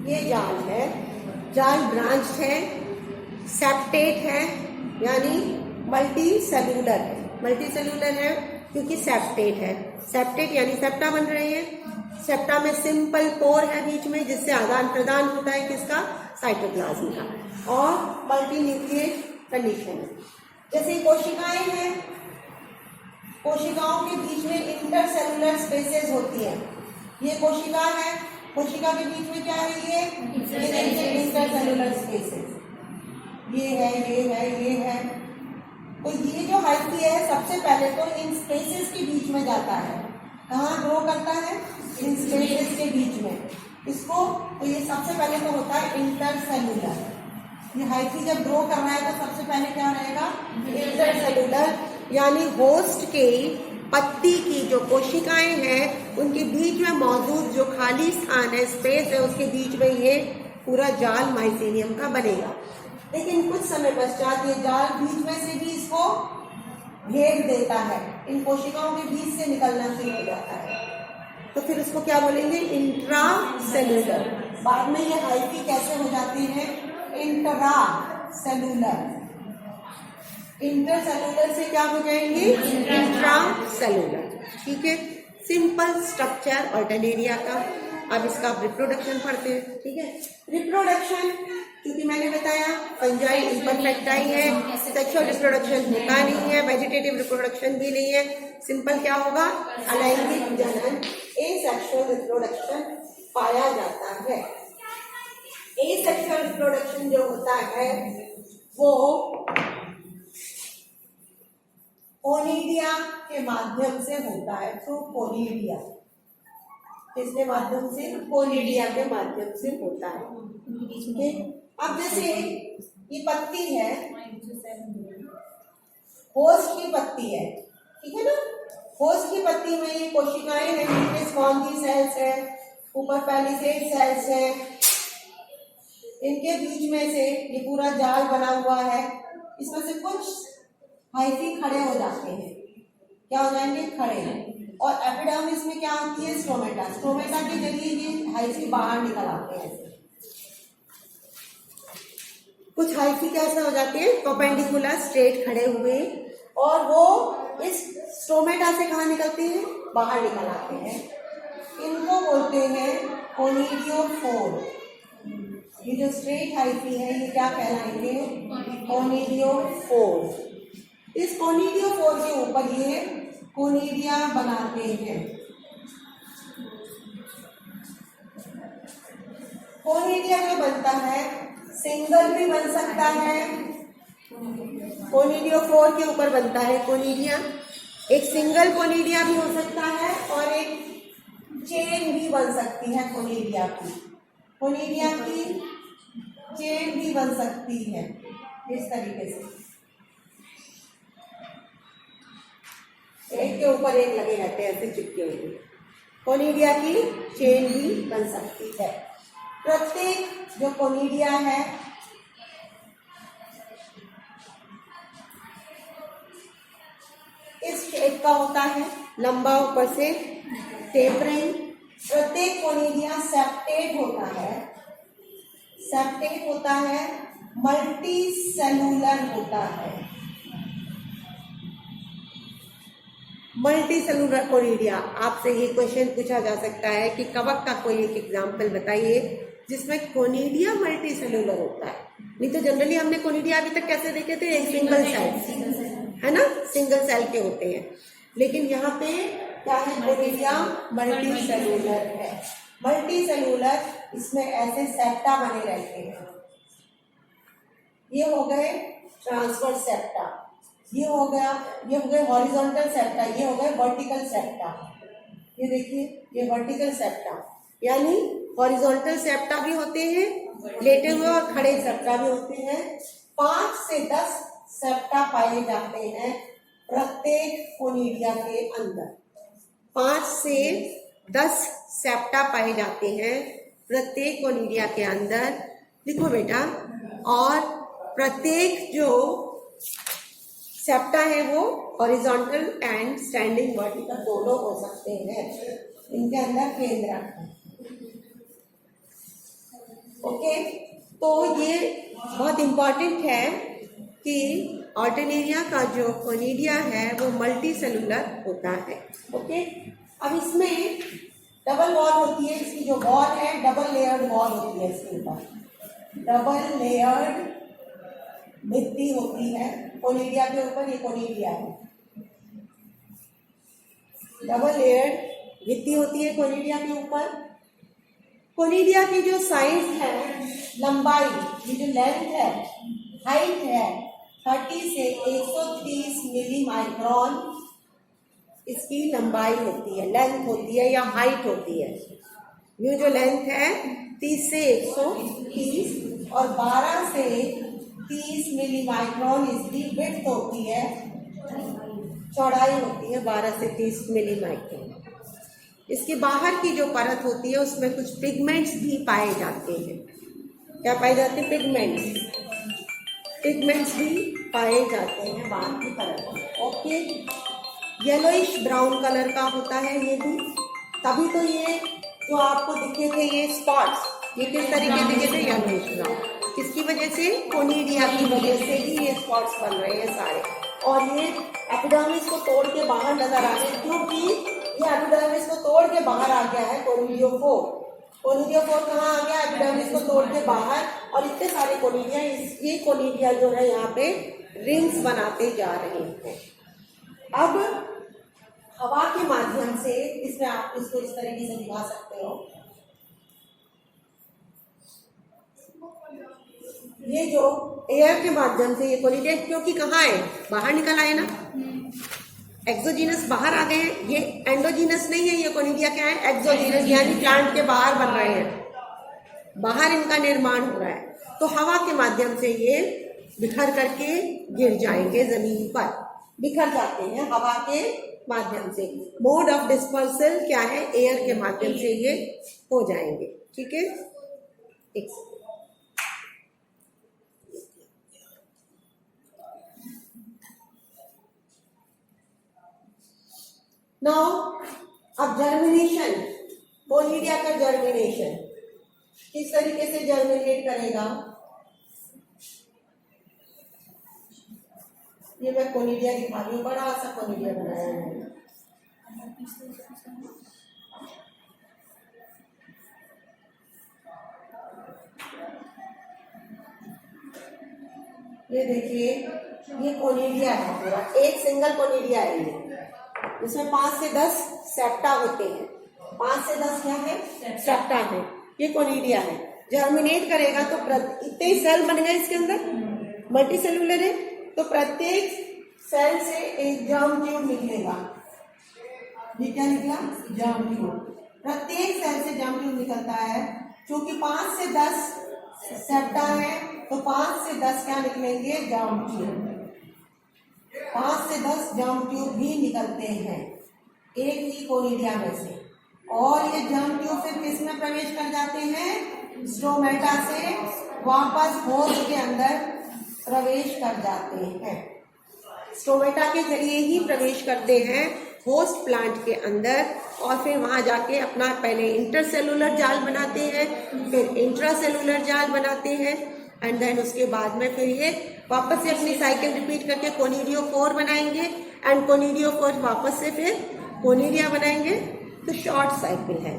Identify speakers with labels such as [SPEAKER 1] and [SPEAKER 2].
[SPEAKER 1] ये जाल है, जाल ब्रांच है, सेप्टेट है, यानी मल्टी सेलुलर है। मल्टी सेलुलर है क्योंकि सेप्टेट है। सेप्टेट यानी सेप्टा बन रहे हैं। सेप्टा में सिंपल पोर है बीच में, जिससे आदान प्रदान होता है किसका, साइटोप्लाज्म का, और मल्टी न्यूक्लिएट कंडीशन है। जैसे कोशिकाएं हैं, कोशिकाओं के बीच में इंटरसेलुलर स्पेसेस होती है। ये कोशिका है, कोशिका के बीच में क्या है, ये इंटरसेलुलर स्पेसेस, ये है, ये है, ये है। तो ये जो हाइफी है सबसे पहले तो इन स्पेसेस के बीच में जाता है। कहाँ ग्रो करता है, इन स्पेसेस के बीच में। इसको तो ये सबसे पहले तो होता है इंटरसेलुलर। ये हाइफी जब ग्रो कर रहा है तो सबसे पहले क्या रहेगा, इंटरसेलुलर, यानी होस्ट के पत्ती की जो कोशिकाएं हैं उनके बीच में मौजूद जो खाली स्थान है, स्पेस है, उसके बीच में ये पूरा जाल माइसेलियम का बनेगा। लेकिन कुछ समय पश्चात ये जाल बीच में से भी इसको घेर देता है, इन कोशिकाओं के बीच से निकलना शुरू हो जाता है। तो फिर उसको क्या बोलेंगे, इंट्रा सेलुलर। बाद में ये हाइफी कैसे हो जाती है, इंट्रा सेलुलर। इंटरसेलुलर से क्या हो जाएंगे, इंट्रा सेलुलर। ठीक है, सिंपल स्ट्रक्चर ऑर्डिनेरिया का। अब इसका रिप्रोडक्शन पढ़ते हैं। ठीक है, रिप्रोडक्शन क्योंकि मैंने बताया फंजाई इम्परफेक्टाई है, सेक्सुअल रिप्रोडक्शन होता नहीं है, वेजिटेटिव रिप्रोडक्शन भी नहीं है। सिंपल क्या होगा, अलैंगिक जनन, एसेक्सुअल रिप्रोडक्शन पाया जाता है। एसेक्सुअल रिप्रोडक्शन जो होता है वो कोनिडिया के माध्यम से होता है, थ्रू कोनिडिया। किसके माध्यम से, कोनिडिया के माध्यम से होता है। ठीक है, अब जैसे ये पत्ती है, होस्ट की पत्ती है, ठीक है ना। होस्ट की पत्ती में ये कोशिकाएं हैं, नीचे स्पॉन्जी सेल्स है, ऊपर पैलिसेड सेल्स है। इनके बीच में से ये पूरा जाल बना हुआ है। इसमें से कुछ हाइफी खड़े हो जाते हैं, क्या हो जाएंगे, खड़े। और एपिडर्मिस में क्या होती है, स्ट्रोमेटा। स्ट्रोमेटा के जरिए ये हाइफी बाहर निकल आते हैं। कुछ हाइफी कैसे हो जाते हैं, परपेंडिकुलर स्ट्रेट खड़े हुए, और वो इस स्ट्रोमेटा से कहाँ निकलते हैं, बाहर निकल आते हैं। इनको बोलते हैं कोनिडियोफोर। ये जो स्ट्रेट हाइफी है ये क्या कहलाएंगे, कोनिडियोफोर। इस कोनिडियोफोर के ऊपर ये कोनिडिया बनाते हैं। कोनिडिया जो बनता है सिंगल भी बन सकता है, कोनिडियोफोर के ऊपर बनता है कोनिडिया। एक सिंगल कोनिडिया भी हो सकता है और एक चेन भी बन सकती है कोनिडिया की। कोनिडिया की चेन भी बन सकती है इस तरीके से, एक के ऊपर एक लगे रहते हैं ऐसे चिपके हुए। कोनिडिया की चेन भी बन सकती है। प्रत्येक जो कोनिडिया है इस शेप का होता है, लंबा ऊपर से, टेपरिंग। प्रत्येक कोनिडिया सेप्टेट होता है, सेप्टेट होता है, मल्टी सेलुलर होता है। मल्टी सेलुलर कोनिडिया, आपसे ये क्वेश्चन पूछा जा सकता है कि कवक का कोई एक एग्जाम्पल बताइए जिसमें कोनिडिया मल्टी सेलुलर होता है। नहीं तो जनरली हमने कोनिडिया अभी तक कैसे देखे थे, एक सिंगल सेल है ना, सिंगल सेल के होते हैं। लेकिन यहाँ पे क्या है, कोनिडिया मल्टी सेलुलर है। मल्टी सेलुलर, इसमें ऐसे सेप्टा बने रहते हैं। ये हो गए ट्रांसवर्स सेप्टा, ये हो गया, ये हो गए हॉरिजॉन्टल सेप्टा, ये हो गए वर्टिकल सेप्टा। ये देखिए, ये वर्टिकल सेप्टा, यानी हॉरिजॉन्टल सेप्टा भी होते हैं, लेटे हुए, और खड़े सेप्टा भी होते हैं। 5 से 10 सेप्टा पाए जाते हैं प्रत्येक कोनिडिया के अंदर। 5 से 10 सेप्टा पाए जाते हैं प्रत्येक कोनिडिया के अंदर। लिखो बेटा, और प्रत्येक जो सेप्टा है वो हॉरिजॉन्टल एंड स्टैंडिंग वर्टिकल दोनों हो सकते हैं। इनके अंदर केंद्रक है। ओके, तो ये बहुत इम्पॉर्टेंट है कि ऑर्डिनेरिया का जो कोनिडिया है वो मल्टी सेलुलर होता है। ओके, अब इसमें डबल वॉल होती है, इसकी जो वॉल है डबल लेयर्ड वॉल होती है, इसके ऊपर डबल लेयर्ड भित्ति होती है कोनिडिया के ऊपर। ये कोनिडिया है, डबल लेयर्ड भित्ति होती है कोनिडिया के ऊपर। कोनिडिया की जो साइज है, लंबाई, ये जो लेंथ है, हाइट है 30 से 130 मिली माइक्रोन इसकी लंबाई होती है, लेंथ होती है या हाइट होती है। ये जो लेंथ है 30 से 130 और 12 से 30 मिली माइक्रोन इसकी विड्थ होती है, चौड़ाई होती है 12 से 30 मिली माइक्रोन। इसके बाहर की जो परत होती है उसमें कुछ पिगमेंट्स भी पाए जाते हैं। क्या पाए जाते हैं? पिगमेंट्स भी पाए जाते हैं बाहर की परत में। ओके, येलोइश ब्राउन कलर का होता है ये भी, तभी तो ये जो आपको दिखे थे ये स्पॉट्स, ये किस तरीके दिखे थे? Yellowish brown. किसकी वजह से? कोनिडिया की वजह से ही ये स्पॉट्स बन रहे हैं सारे। और ये एपिडर्मिस को तोड़ के बाहर नजर आ रहे हैं, क्योंकि ये एपिडर्मिस को तोड़ के बाहर आ गया है कोनिडियोफोर। कोनिडियोफोर कहाँ आ गया? एपिडर्मिस को तोड़ के बाहर। और इतने सारे कोनिडिया, ये कोनिडिया जो है यहाँ पे रिंग्स बनाते जा रहे हैं। अब हवा के माध्यम से इसमें आप इसको इस तरीके से दिखा सकते हो। ये जो एयर के माध्यम से ये कोनिडिया, क्योंकि कहाँ है? बाहर निकल आए ना, एक्सोजीनस बाहर आ गए हैं। ये एंडोजीनस नहीं है, ये कोनिडिया क्या है? एक्सोजीनस, यानी प्लांट के बाहर बन रहे हैं, बाहर इनका निर्माण हो रहा है। तो हवा के माध्यम से ये बिखर करके गिर जाएंगे जमीन पर, बिखर जाते हैं हवा के माध्यम से। मोड ऑफ डिस्पर्सल क्या है? एयर के माध्यम से ये हो जाएंगे। ठीक है, एक नाउ अब जर्मिनेशन, कोनिडिया का जर्मिनेशन किस तरीके से जर्मिनेट करेगा? ये मैं कोनिडिया दिखा रही हूँ, बड़ा सा कोनिडिया बनाया है। ये देखिए, ये कोनिडिया है पूरा, एक सिंगल कोनिडिया है ये। इसमें 5 से 10 सेप्टा होते हैं। 5 से 10 क्या है? सेप्टा है। ये कोनिडिया है। जर्मिनेट करेगा तो इतने सेल बन गए इसके अंदर, मल्टी सेलुलर है, तो प्रत्येक सेल से एक जर्म ट्यूब निकलेगा। ये क्या निकला? Germ tube. प्रत्येक सेल से जर्म ट्यूब निकलता है। क्योंकि 5 से 10 सेप्टा है तो 5 से 10 क्या निकलेंगे? Germ tube. 5 से 10 जर्म ट्यूब भी निकलते हैं एक ही कोनिडिया में से। और ये जर्म ट्यूब फिर किस में प्रवेश कर जाते हैं? स्टोमेटा से वापस होस्ट के अंदर प्रवेश कर जाते हैं। स्टोमेटा के जरिए ही प्रवेश करते हैं होस्ट प्लांट के अंदर, और फिर वहां जाके अपना पहले इंटरसेलुलर जाल बनाते हैं, फिर इंट्रासेलुलर जाल बनाते हैं, एंड देन उसके बाद में फिर ये वापस से अपनी साइकिल रिपीट करके कोनिडियोफोर बनाएंगे, एंड कोनिडियोफोर वापस से फिर कोनिडिया बनाएंगे। तो शॉर्ट साइकिल है।